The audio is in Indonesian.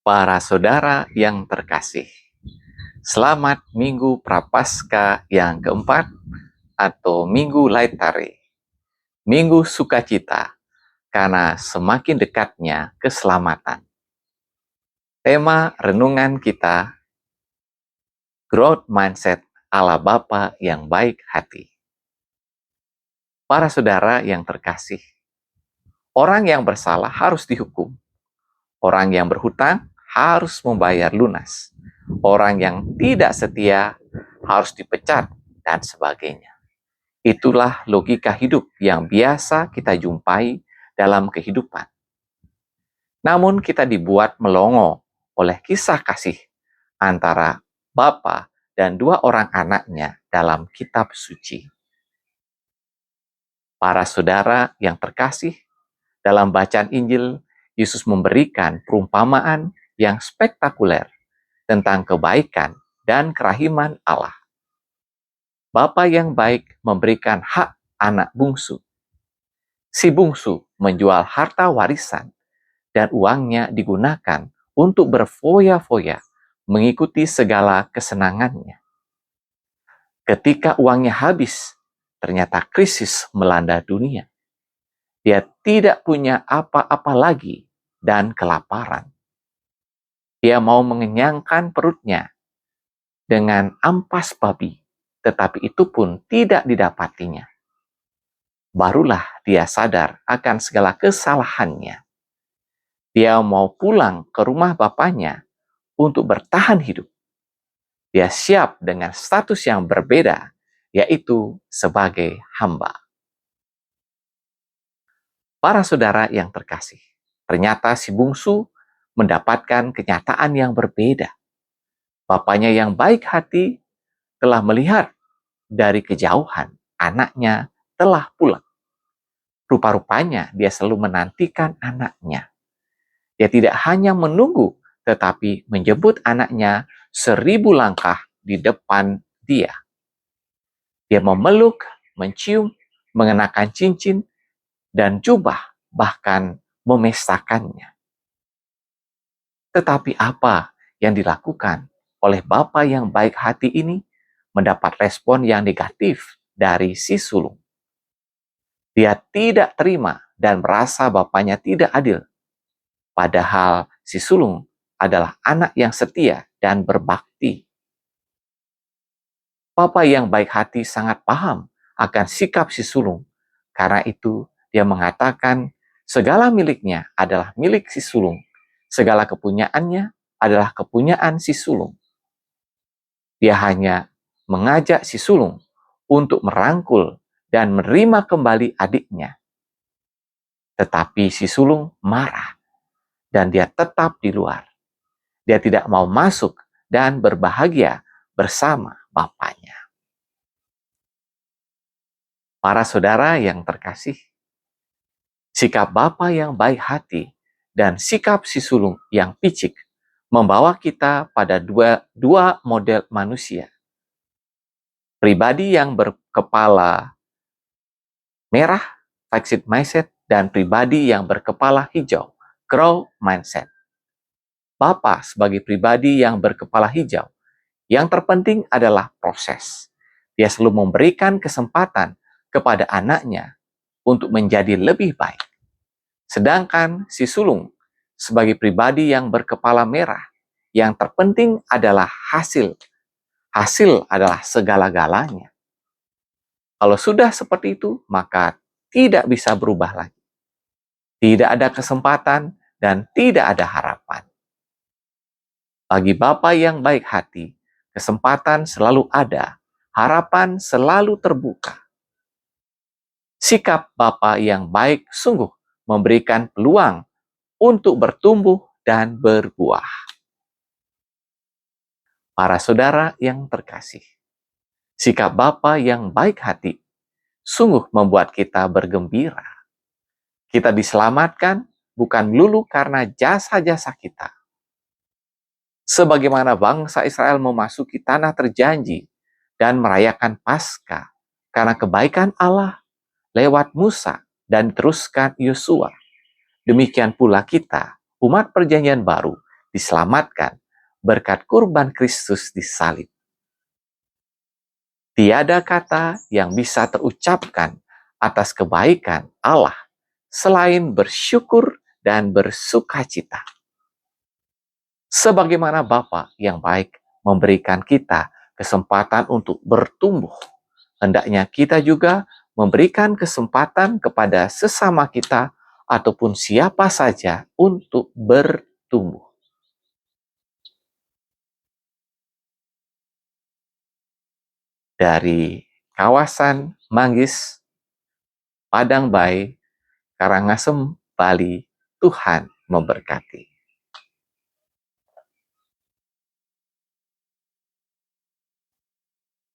Para saudara yang terkasih, selamat Minggu Prapaskah yang keempat atau Minggu Laetare, Minggu Sukacita, karena semakin dekatnya keselamatan. Tema renungan kita, Growth Mindset ala Bapa yang baik hati. Para saudara yang terkasih, orang yang bersalah harus dihukum. Orang yang berhutang harus membayar lunas. Orang yang tidak setia harus dipecat, dan sebagainya. Itulah logika hidup yang biasa kita jumpai dalam kehidupan. Namun kita dibuat melongo oleh kisah kasih antara Bapa dan dua orang anaknya dalam kitab suci. Para saudara yang terkasih, dalam bacaan Injil, Yesus memberikan perumpamaan yang spektakuler tentang kebaikan dan kerahiman Allah. Bapa yang baik memberikan hak anak bungsu. Si bungsu menjual harta warisan dan uangnya digunakan untuk berfoya-foya mengikuti segala kesenangannya. Ketika uangnya habis, ternyata krisis melanda dunia. Dia tidak punya apa-apa lagi dan kelaparan. Dia mau mengenyangkan perutnya dengan ampas babi, tetapi itu pun tidak didapatinya. Barulah dia sadar akan segala kesalahannya. Dia mau pulang ke rumah bapaknya untuk bertahan hidup. Dia siap dengan status yang berbeda, yaitu sebagai hamba. Para saudara yang terkasih, ternyata si bungsu mendapatkan kenyataan yang berbeda. Bapaknya yang baik hati telah melihat dari kejauhan anaknya telah pulang. Rupa-rupanya dia selalu menantikan anaknya. Dia tidak hanya menunggu, tetapi menjemput anaknya 1000 langkah di depan dia. Dia memeluk, mencium, mengenakan cincin, dan jubah, bahkan memestakannya. Tetapi apa yang dilakukan oleh Bapa yang baik hati ini mendapat respon yang negatif dari si sulung. Dia tidak terima dan merasa bapaknya tidak adil. Padahal si sulung adalah anak yang setia dan berbakti. Bapa yang baik hati sangat paham akan sikap si sulung. Karena itu dia mengatakan segala miliknya adalah milik si sulung. Segala kepunyaannya adalah kepunyaan si sulung. Dia hanya mengajak si sulung untuk merangkul dan menerima kembali adiknya. Tetapi si sulung marah dan dia tetap di luar. Dia tidak mau masuk dan berbahagia bersama bapaknya. Para saudara yang terkasih, sikap Bapa yang baik hati dan sikap si sulung yang picik membawa kita pada dua model manusia. Pribadi yang berkepala merah, fixed mindset, dan pribadi yang berkepala hijau, growth mindset. Bapa sebagai pribadi yang berkepala hijau, yang terpenting adalah proses. Dia selalu memberikan kesempatan kepada anaknya untuk menjadi lebih baik. Sedangkan si sulung sebagai pribadi yang berkepala merah, yang terpenting adalah hasil. Hasil adalah segala-galanya. Kalau sudah seperti itu, maka tidak bisa berubah lagi. Tidak ada kesempatan dan tidak ada harapan. Bagi Bapa yang baik hati, kesempatan selalu ada, harapan selalu terbuka. Sikap Bapa yang baik sungguh memberikan peluang untuk bertumbuh dan berbuah. Para saudara yang terkasih, sikap Bapa yang baik hati sungguh membuat kita bergembira. Kita diselamatkan bukan melulu karena jasa-jasa kita. Sebagaimana bangsa Israel memasuki tanah terjanji dan merayakan Paskah karena kebaikan Allah lewat Musa dan teruskan Yosua. Demikian pula kita, umat perjanjian baru, diselamatkan berkat kurban Kristus di salib. Tiada kata yang bisa terucapkan atas kebaikan Allah selain bersyukur dan bersukacita. Sebagaimana Bapa yang baik memberikan kita kesempatan untuk bertumbuh, hendaknya kita juga memberikan kesempatan kepada sesama kita ataupun siapa saja untuk bertumbuh. Dari kawasan Manggis, Padang Bayi, Karangasem, Bali, Tuhan memberkati.